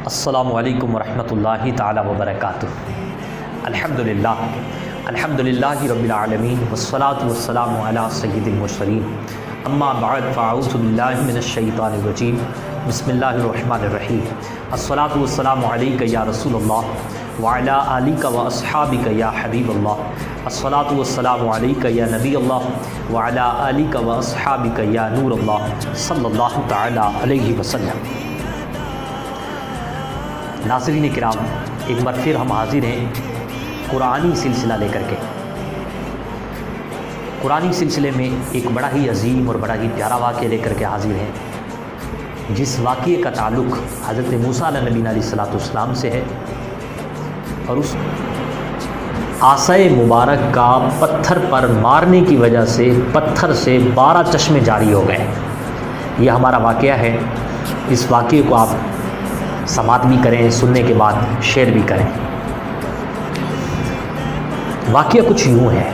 अस्सलामुअलैकुम वरहमतुल्लाहि ताला वबरकातुहू। अल्हम्दुलिल्लाहि रब्बिल आलमीन वस्सलातु वस्सलामु अला सय्यिदिल मुरसलीन अम्मा बअद फ़अऊज़ु बिल्लाहि मिनश शैतानिर रजीम बिस्मिल्लाहिर रहमानिर रहीम। अस्सलातु वस्सलामु अलैका या रसूलल्लाह व अला आलिका व अस्हाबिका या हबीबल्लाह। अस्सलातु वस्सलामु अलैका या नबीअल्लाह व अला आलिका व अस्हाबिका या नूरल्लाह सल्लल्लाहु तआला अलैहि वसल्लम। नाज़रीन किराम, एक बार फिर हम हाजिर हैं कुरानी सिलसिला लेकर के। कुरानी सिलसिले में एक बड़ा ही अजीम और बड़ा ही प्यारा वाक़या लेकर के हाजिर हैं, जिस वाक़ये का ताल्लुक़ हज़रत मूसा नबी अलैहिस्सलाम से है। और उस आसाए मुबारक का पत्थर पर मारने की वजह से पत्थर से 12 चश्मे जारी हो गए। ये हमारा वाक़या है। इस वाक़ये को आप समात भी करें, सुनने के बाद शेयर भी करें। वाक़या कुछ यूँ है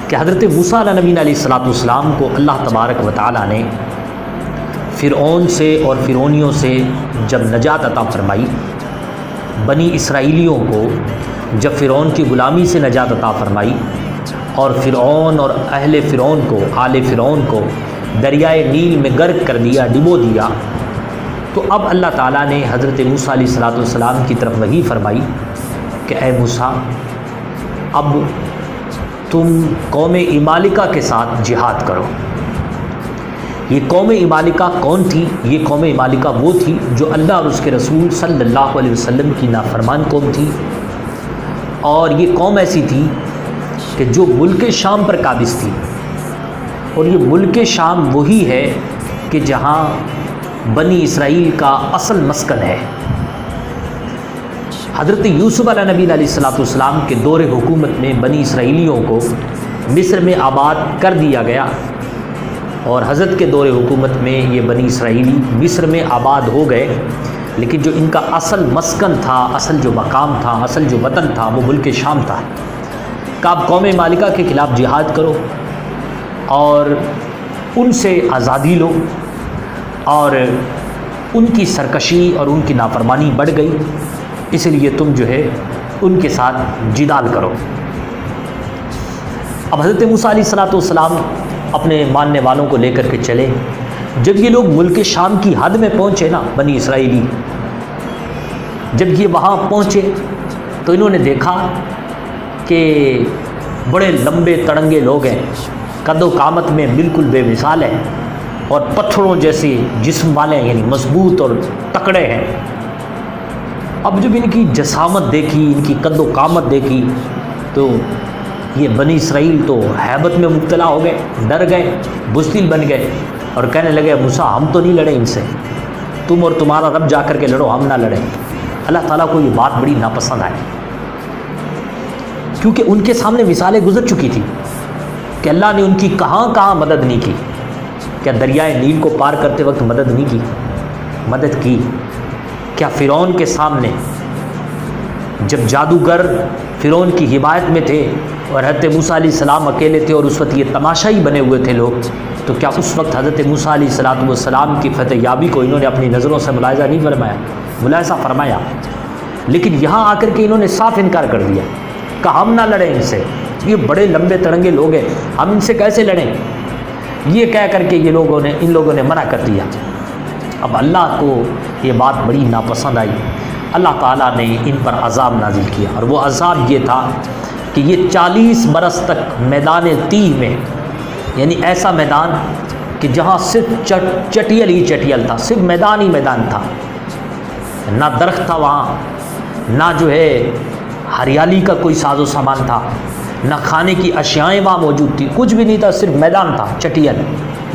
कि हज़रत मूसा नबी अलैहिस्सलाम को अल्लाह तबारक व तआला ने फ़िरऔन से और फ़िरौनियों से जब नजात अता फरमाई, बनी इसराइलियों को जब फ़िरऔन की ग़ुलामी से नजात अता फरमाई और फ़िरऔन और अहले फ़िरऔन को, आले फ़िरऔन को दरियाए नील में गर्क कर दिया, डिबो दिया, तो अब अल्लाह ताला ने हज़रत मूसा अलैहिस्सलाम की तरफ वही फरमाई कि ए मूसा, अब तुम कौम इमालिका के साथ जिहाद करो। ये कौम इमालिका कौन थी? ये कौम इमालिका वो थी जो अल्लाह और उसके रसूल सल्लल्लाहु अलैहि वसल्लम की नाफरमान कौम थी। और ये कौम ऐसी थी कि जो मुल्क शाम पर काबिज़ थी। और ये मुल्क शाम वही है कि जहाँ बनी इसराइल का असल मस्कन है। हज़रत यूसुफ अलैहिस्सलाम के दौरे हुकूमत में बनी इसराइलियों को मिस्र में आबाद कर दिया गया और हज़रत के दौरे हुकूमत में ये बनी इसराइली मिस्र में आबाद हो गए। लेकिन जो इनका असल मस्कन था, असल जो मकाम था, असल जो वतन था, वो मुल्क शाम था। कि आप कौम मालिका के ख़िलाफ़ जिहाद करो और उनसे आज़ादी लो। और उनकी सरकशी और उनकी नाफरमानी बढ़ गई, इसलिए तुम जो है उनके साथ जिदाल करो। अब हज़रत मूसा अलैहिस्सलाम अपने मानने वालों को लेकर के चले। जब ये लोग मुल्क शाम की हद में पहुँचे ना, बनी इसराइली, जब ये वहाँ पहुँचे तो इन्होंने देखा कि बड़े लंबे तड़ंगे लोग हैं, कदो कामत में बिल्कुल बेमिसाल है और पत्थरों जैसे जिस्म वाले हैं, यानी मजबूत और तकड़े हैं। अब जब इनकी जसामत देखी, इनकी कदो कामत देखी, तो ये बनी इसराइल तो हैबत में मुब्तला हो गए, डर गए, बुज़दिल बन गए और कहने लगे, मूसा हम तो नहीं लड़े इनसे, तुम और तुम्हारा रब जा कर के लड़ो, हम ना लड़ें। अल्लाह ताला को ये बात बड़ी नापसंद आई, क्योंकि उनके सामने मिसालें गुजर चुकी थी कि अल्लाह ने उनकी कहाँ कहाँ मदद नहीं की। क्या दरियाए नील को पार करते वक्त मदद नहीं की? मदद की। क्या फ़िरौन के सामने जब जादूगर फ़िरौन की हिमायत में थे और हज़रत मूसा अलैहिस्सलाम अकेले थे और उस वक्त ये तमाशाई बने हुए थे लोग, तो क्या उस वक्त हज़रत मूसा अलैहिस्सलाम की फतह याबी को इन्होंने अपनी नज़रों से मुलाहिज़ा नहीं फरमाया? मुलाहिज़ा फरमाया। लेकिन यहाँ आकर के इन्होंने साफ इनकार कर दिया कि हम ना लड़ें इनसे, ये बड़े लंबे तरंगे लोग हैं, हम इनसे कैसे लड़ें? ये कह करके इन लोगों ने मना कर दिया। अब अल्लाह को ये बात बड़ी नापसंद आई। अल्लाह ताला ने इन पर अज़ाब नाजिल किया और वो अज़ाब ये था कि ये 40 बरस तक मैदान तीह में, यानी ऐसा मैदान कि जहाँ सिर्फ चटियल ही चटियल था, सिर्फ मैदान ही मैदान था, ना दरख्त था वहाँ, ना जो है हरियाली का कोई साजो सामान था, ना खाने की अशियाएँ वहाँ मौजूद थी, कुछ भी नहीं था, सिर्फ मैदान था, चटियल,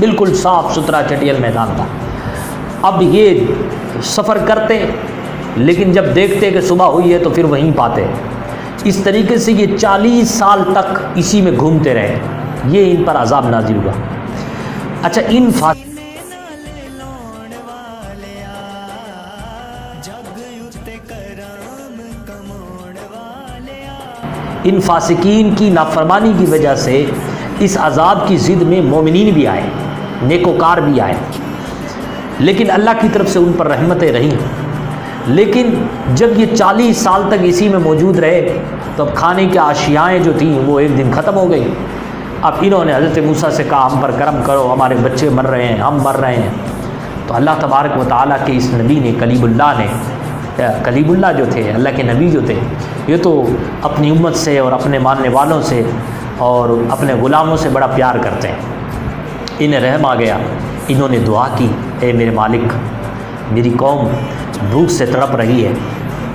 बिल्कुल साफ़ सुथरा चटियल मैदान था। अब ये सफ़र करते, लेकिन जब देखते कि सुबह हुई है तो फिर वहीं पाते। इस तरीके से ये 40 साल तक इसी में घूमते रहे। ये इन पर अज़ाब नाज़िल हुआ। अच्छा, इन फासिकीन की नाफरमानी की वजह से इस अज़ाब की ज़िद में मोमिनीन भी आए, नेकोकार भी आए। लेकिन अल्लाह की तरफ से उन पर रहमतें रहीं। लेकिन जब ये 40 साल तक इसी में मौजूद रहे तो अब खाने की आशियाएँ जो थीं वो एक दिन ख़त्म हो गई। अब इन्होंने हज़रत मूसा से कहा हम पर करम करो, हमारे बच्चे मर रहे हैं, हम मर रहे हैं। तो अल्लाह तबारक व तआला के इस नबी ने कलीमुल्लाह जो थे, अल्लाह के नबी जो थे, ये तो अपनी उम्मत से और अपने मानने वालों से और अपने ग़ुलामों से बड़ा प्यार करते हैं। इन्हें रहम आ गया, इन्होंने दुआ की, ए मेरे मालिक, मेरी कौम भूख से तड़प रही है,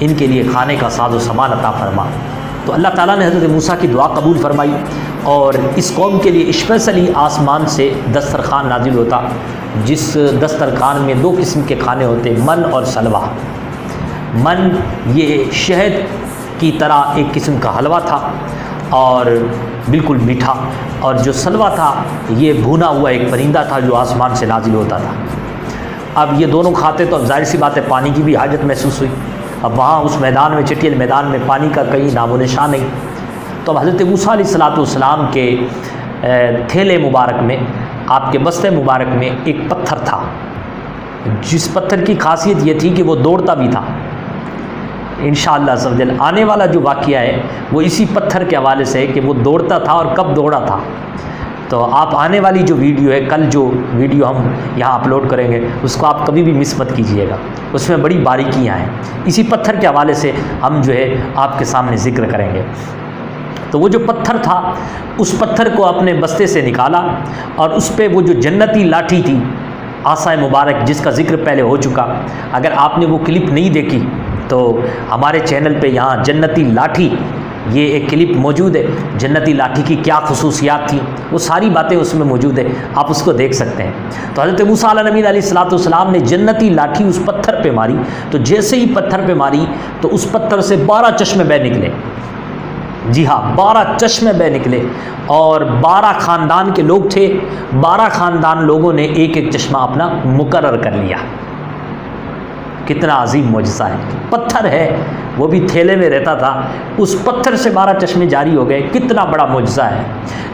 इनके लिए खाने का साज़ो सामान अता फरमा। तो अल्लाह ताला ने हज़रत मूसा की दुआ कबूल फरमाई और इस कौम के लिए स्पेशली आसमान से दस्तरखान नाजिल होता, जिस दस्तरखान में 2 किस्म के खाने होते, मन और सलवा। मन ये शहद की तरह एक किस्म का हलवा था और बिल्कुल मीठा, और जो सलवा था ये भुना हुआ एक परिंदा था जो आसमान से नाजिल होता था। अब ये दोनों खाते तो अब जाहिर सी बात है पानी की भी हाजत महसूस हुई। अब वहाँ उस मैदान में, चटियल मैदान में पानी का कहीं नामो निशान नहीं। तो अब हज़रत मूसा अलैहिस्सलाम के थैले मुबारक में, आपके बस्ते मुबारक में एक पत्थर था, जिस पत्थर की खासियत ये थी कि वो दौड़ता भी था। इंशाअल्लाह अज़्ज़ आने वाला जो वाक़या है वो इसी पत्थर के हवाले से है कि वो दौड़ता था और कब दौड़ा था। तो आप आने वाली जो वीडियो है, कल जो वीडियो हम यहाँ अपलोड करेंगे, उसको आप कभी भी मिस मत कीजिएगा, उसमें बड़ी बारीकियाँ हैं। इसी पत्थर के हवाले से हम जो है आपके सामने ज़िक्र करेंगे। तो वो जो पत्थर था, उस पत्थर को अपने बस्ते से निकाला और उस पर वो जो जन्नती लाठी थी, आसाए मुबारक, जिसका ज़िक्र पहले हो चुका, अगर आपने वो क्लिप नहीं देखी तो हमारे चैनल पे यहाँ जन्नती लाठी, ये एक क्लिप मौजूद है। जन्नती लाठी की क्या खुसूसियात थी, वो सारी बातें उसमें मौजूद है, आप उसको देख सकते हैं। तो हज़रत मूसा अलैहिस्सलाम ने जन्नती लाठी उस पत्थर पे मारी, तो जैसे ही पत्थर पे मारी तो उस पत्थर से 12 चश्मे बह निकले। जी हाँ, 12 चश्मे बह निकले और 12 ख़ानदान के लोग थे। 12 ख़ानदान लोगों ने एक एक चश्मा अपना मुकर्रर कर लिया। कितना अजीम मौजज़ा है। पत्थर है, वो भी थैले में रहता था, उस पत्थर से 12 चश्मे जारी हो गए। कितना बड़ा मौजज़ा है।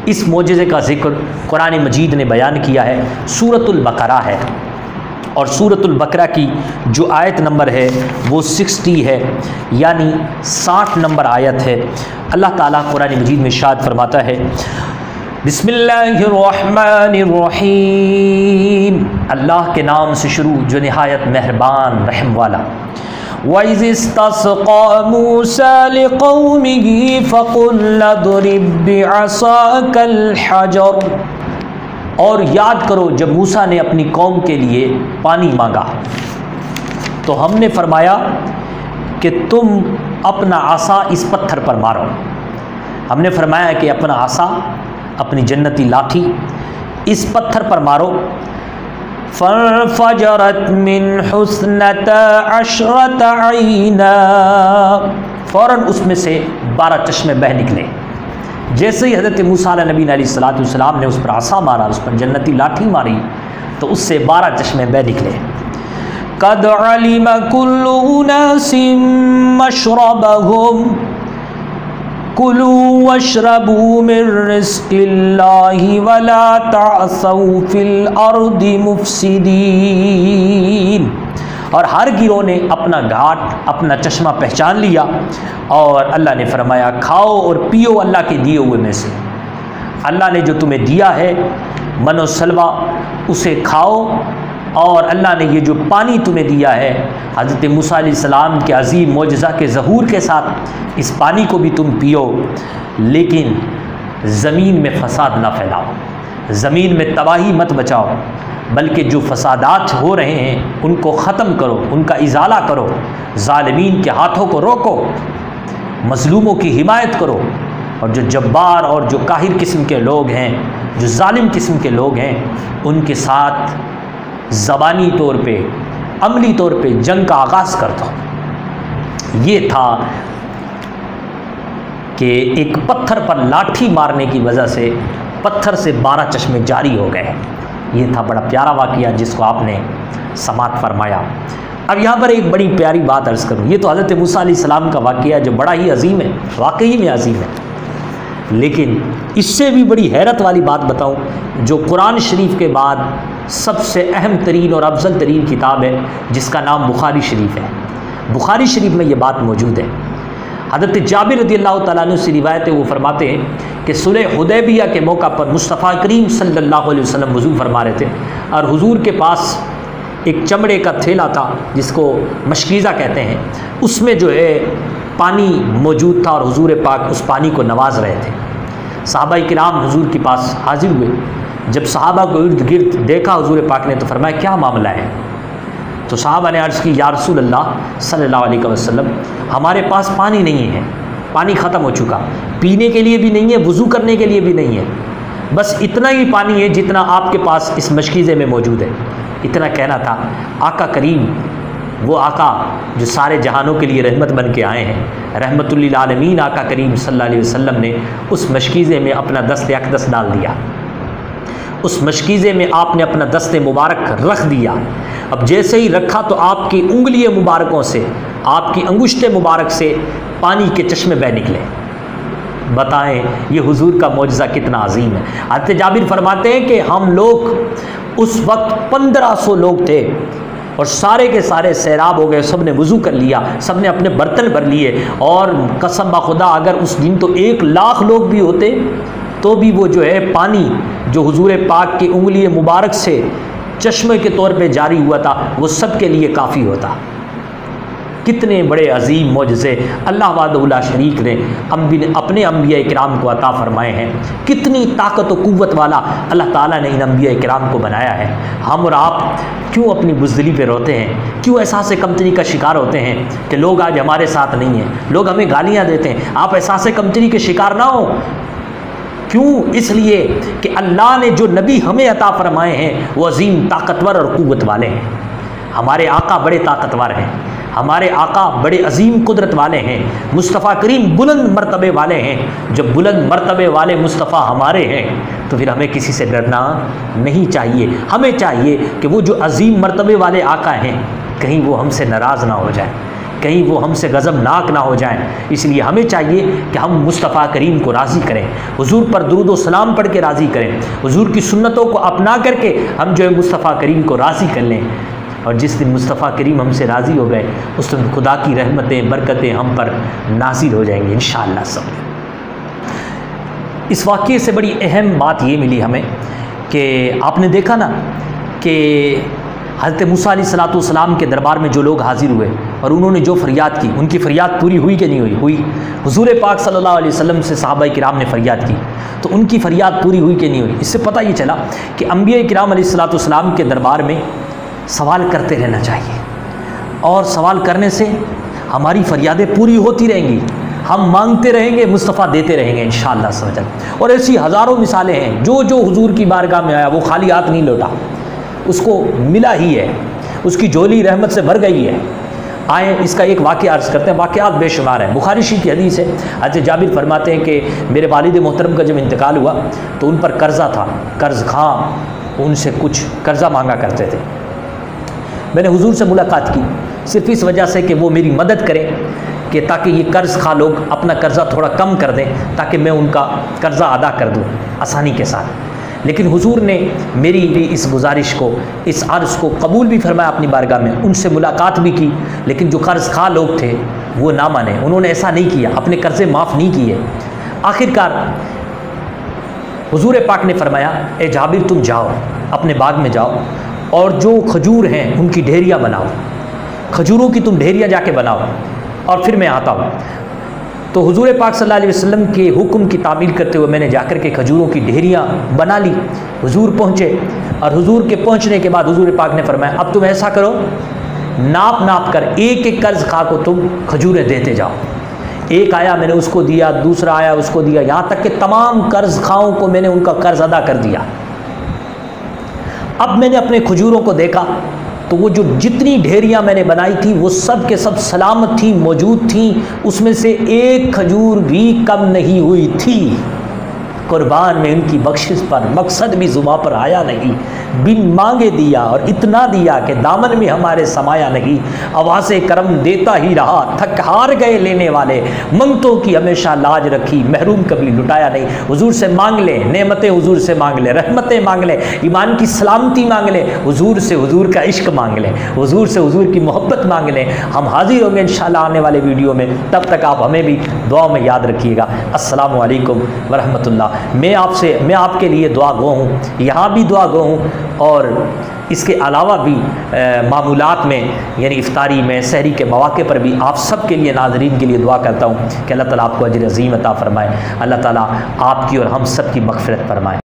इस मौजज़े का जिक्र कुरान मजीद ने बयान किया है, सूरतुल बकरा है, और सूरतुल बकरा की जो आयत नंबर है वो 60 है, यानी 60 नंबर आयत है। अल्लाह ताला कुरान मजीद में इरशाद फरमाता है, बिस्मिल्लाहिर्रहमानिर्रहीम, अल्लाह के नाम से शुरू जो निहायत मेहरबान रहम वाला। वइज़ इस्तस्क़ा मूसा लिक़ौमिही फ़क़ुल इज़रिब बिअसाकल हजर, और याद करो जब मूसा ने अपनी कौम के लिए पानी मांगा तो हमने फरमाया कि तुम अपना आसा इस पत्थर पर मारो। हमने फरमाया कि अपना आसा, अपनी जन्नती लाठी इस पत्थर पर मारो। फ़जरत मिन हुस्नता अशरत ऐना, फ़ौरन उसमें से 12 चश्मे बह निकले। जैसे ही हज़रत मूसा नबी अलैहिस्सलाम ने उस पर आसा मारा, उस पर जन्नती लाठी मारी, तो उससे 12 चश्मे बह निकले। कद अलिम कुल्लु उनासिम मशरबहुम कुलू वशरबू मिन रिज़्क़िल्लाहि वला तअसौ फिल अर्दि मुफ़सिदीन। और हर गिरोह ने अपना घाट, अपना चश्मा पहचान लिया और अल्लाह ने फरमाया खाओ और पियो अल्लाह के दिए हुए में से। अल्लाह ने जो तुम्हें दिया है मनो सलवा, उसे खाओ, और अल्लाह ने ये जो पानी तुम्हें दिया है हज़रत मूसा अलैहिस्सलाम के अजीम मौजज़ा के ज़हूर के साथ, इस पानी को भी तुम पियो, लेकिन ज़मीन में फ़साद ना फैलाओ, ज़मीन में तबाही मत बचाओ, बल्कि जो फसादात हो रहे हैं उनको ख़त्म करो, उनका इज़ाला करो, ज़ालिमीन के हाथों को रोको, मज़लूमों की हिमायत करो, और जो जब्बार और जो काहिर किस्म के लोग हैं, जो जालिम किस्म के लोग हैं, उनके साथ ज़बानी तौर पे, अमली तौर पे जंग का आगाज़ कर दो। ये था कि एक पत्थर पर लाठी मारने की वजह से पत्थर से 12 चश्मे जारी हो गए। ये था बड़ा प्यारा वाक़या जिसको आपने समात फरमाया। अब यहाँ पर एक बड़ी प्यारी बात अर्ज़ करूँ, ये तो हज़रत मूसा अलैहिस्सलाम का वाक़या जो बड़ा ही अजीम है, वाकई में अजीम है, लेकिन इससे भी बड़ी हैरत वाली बात बताऊँ जो कुरान शरीफ के बाद सबसे अहम तरीन और अफजल तरीन किताब है जिसका नाम बुखारी शरीफ है। बुखारी शरीफ में ये बात मौजूद है। हज़रत जाबिर रज़ियल्लाहु तआला अन्हु से रिवायत है, वो फरमाते हैं कि सुलह हुदैबिया के मौका पर मुस्तफ़ा करीम सल्लल्लाहु अलैहि वसल्लम वज़ू फरमा रहे थे और हुजूर के पास एक चमड़े का थैला था जिसको मशकीज़ा कहते हैं, उसमें जो है पानी मौजूद था और हुजूर पाक उस पानी को नवाज रहे थे। सहाबा किराम हुजूर के पास हाजिर हुए। जब सहाबा को इर्द गिर्द देखा हुजूर पाक ने तो फरमाया क्या मामला है? तो सहाबा ने अर्ज़ की या रसूल अल्लाह सल्लल्लाहु अलैहि वसल्लम, हमारे पास पानी नहीं है, पानी ख़त्म हो चुका, पीने के लिए भी नहीं है, वज़ू करने के लिए भी नहीं है, बस इतना ही पानी है जितना आपके पास इस मशकीज़े में मौजूद है। इतना कहना था। आका करीम, वो आका जो सारे जहानों के लिए रहमत बन के आए हैं, रहमतुल लिल आलमीन आका करीम सल्लल्लाहु अलैहि वसल्लम ने उस मशकीज़े में अपना दस्ते अक़दस डाल दिया। उस मशकीज़े में आपने अपना दस्ते मुबारक रख दिया। अब जैसे ही रखा तो आपकी उंगली मुबारकों से, आपकी अंगुष्ठे मुबारक से पानी के चश्मे बह निकले। बताएं ये हुजूर का मौजज़ा कितना अजीम है। हज़रत जाबिर फरमाते हैं कि हम लोग उस वक्त 1500 लोग थे और सारे के सारे सैराब हो गए, सब ने वज़ू कर लिया, सब ने अपने बर्तन भर लिए और कसम खुदा अगर उस दिन तो 1 लाख लोग भी होते तो भी वो जो है पानी जो हुजूर पाक की उंगली मुबारक से चश्मे के तौर पे जारी हुआ था वो सब के लिए काफ़ी होता। कितने बड़े अजीम मौजज़े अल्लाह वहदहू ला शरीक ने अपने अंबिया किराम को अता फ़रमाए हैं। कितनी ताकत और क़ुव्वत वाला अल्लाह ताला ने इन अंबिया किराम को बनाया है। हम और आप क्यों अपनी बुज़दिली पे रोते हैं? क्यों एहसास कमतरी का शिकार होते हैं कि लोग आज हमारे साथ नहीं हैं, लोग हमें गालियाँ देते हैं? आप एहसास कमतरी के शिकार ना हो। क्यों? इसलिए कि अल्लाह ने जो नबी हमें अता फ़रमाए हैं वो अजीम ताकतवर और क़ुव्वत वाले हैं। हमारे आका बड़े ताकतवर हैं, हमारे आका बड़े अजीम कुदरत वाले हैं। मुस्तफ़ा करीम बुलंद मर्तबे वाले हैं। जब बुलंद मर्तबे वाले मुस्तफ़ा हमारे हैं तो फिर हमें किसी से डरना नहीं चाहिए। हमें चाहिए कि वो जो अजीम मर्तबे वाले आका हैं कहीं वो हमसे नाराज़ ना हो जाए, कहीं वो हमसे गज़बनाक ना हो जाए। इसलिए हमें चाहिए कि हम मुस्तफ़ा करीम को राज़ी करें, हुजूर पर दुरूद व सलाम पढ़ के राज़ी करें, हुजूर की सुन्नतों को अपना करके हम जो है मुस्तफ़ा करीम को राज़ी कर लें। और जिस दिन मुस्तफ़ा करीम हमसे राज़ी हो गए उस दिन खुदा की रहमतें बरकतें हम पर नाज़िल हो जाएंगी इंशाअल्लाह सब। इस वाक़ये से बड़ी अहम बात ये मिली हमें कि आपने देखा ना कि हज़रत मूसा अलैहिस्सलातु वस्सलाम के दरबार में जो लोग हाजिर हुए और उन्होंने जो फरियाद की, उनकी फरियाद पूरी हुई कि नहीं हुई? हुई। हुजूर पाक सल्लल्लाहु अलैहि वसल्लम से सहाबा किराम ने फरियाद की तो उनकी फरियाद पूरी हुई कि नहीं हुई? इससे पता ये चला कि अंबिया किराम अलैहिस्सलातु वस्सलाम के दरबार में सवाल करते रहना चाहिए और सवाल करने से हमारी फरियादें पूरी होती रहेंगी। हम मांगते रहेंगे, मुस्तफ़ा देते रहेंगे इंशाअल्लाह समझ। और ऐसी हज़ारों मिसालें हैं। जो जो हुजूर की बारगाह में आया वो खाली हाथ नहीं लौटा, उसको मिला ही है, उसकी झोली रहमत से भर गई है। आए इसका एक वाक़या अर्ज़ करते हैं। वाक़यात बेशुमार हैं। बुखारी शरीफ की हदीस है। हज़रत जाबिर फरमाते हैं कि मेरे वालिद मोहतरम का जब इंतकाल हुआ तो उन पर कर्ज़ा था, कर्ज़ खां उनसे कुछ कर्ज़ा मांगा करते थे। मैंने हुजूर से मुलाकात की सिर्फ़ इस वजह से कि वो मेरी मदद करें कि ताकि ये कर्ज़ खा लोग अपना कर्ज़ा थोड़ा कम कर दें ताकि मैं उनका कर्ज़ा अदा कर दूँ आसानी के साथ। लेकिन हुजूर ने मेरी भी इस गुजारिश को, इस अर्ज़ को कबूल भी फरमाया अपनी बारगाह में, उनसे मुलाकात भी की। लेकिन जो कर्ज़ खा लोग थे वो ना माने, उन्होंने ऐसा नहीं किया, अपने कर्ज़े माफ़ नहीं किए। आखिरकार हुजूर पाक ने फरमाया, ए जाबिर तुम जाओ अपने बाग में जाओ और जो खजूर हैं उनकी ढेरियाँ बनाओ, खजूरों की तुम ढेरियाँ जाके बनाओ और फिर मैं आता हूँ। तो हुजूर पाक सल्लल्लाहु अलैहि वसल्लम के हुक्म की तामील करते हुए मैंने जाकर के खजूरों की ढेरियाँ बना ली। हुजूर पहुँचे और हुजूर के पहुँचने के बाद हुजूर पाक ने फरमाया, अब तुम ऐसा करो, नाप नाप कर एक एक कर्ज़ खा को तुम खजूरें देते जाओ। एक आया मैंने उसको दिया, दूसरा आया उसको दिया, यहाँ तक कि तमाम कर्ज़ खाओं को मैंने उनका कर्ज़ अदा कर दिया। अब मैंने अपने खजूरों को देखा तो वो जो जितनी ढेरियाँ मैंने बनाई थी वो सब के सब सलामत थी, मौजूद थी, उसमें से एक खजूर भी कम नहीं हुई थी। कुर्बान में उनकी बख्शिश पर मकसद भी ज़ुबां पर आया नहीं, बिन मांगे दिया और इतना दिया कि दामन में हमारे समाया नहीं। आवाज़े करम देता ही रहा, थक हार गए लेने वाले, मंगतों की हमेशा लाज रखी, महरूम कभी लुटाया नहीं। हुजूर से मांग ले, नेमतें हुजूर से मांग ले, रहमतें मांग ले, ईमान की सलामती मांग ले, हुजूर से हुजूर का इश्क मांग ले, हुजूर से हुजूर की मोहब्बत मांग ले। हम हाजिर होंगे इंशाअल्लाह आने वाले वीडियो में, तब तक आप हमें भी दुआ में याद रखिएगा। अस्सलामु अलैकुम वरहमतुल्लाह। मैं आपके लिए दुआ गो हूँ, यहाँ भी दुआ गो हूँ और इसके अलावा भी मामूलात में यानी इफ्तारी में, सहरी के मौके पर भी आप सब के लिए, नाज़रीन के लिए दुआ करता हूँ कि अल्लाह ताला आपको अजर अज़ीम अता फ़रमाए, अल्लाह ताला आपकी और हम सब की मग़फ़िरत फ़रमाए।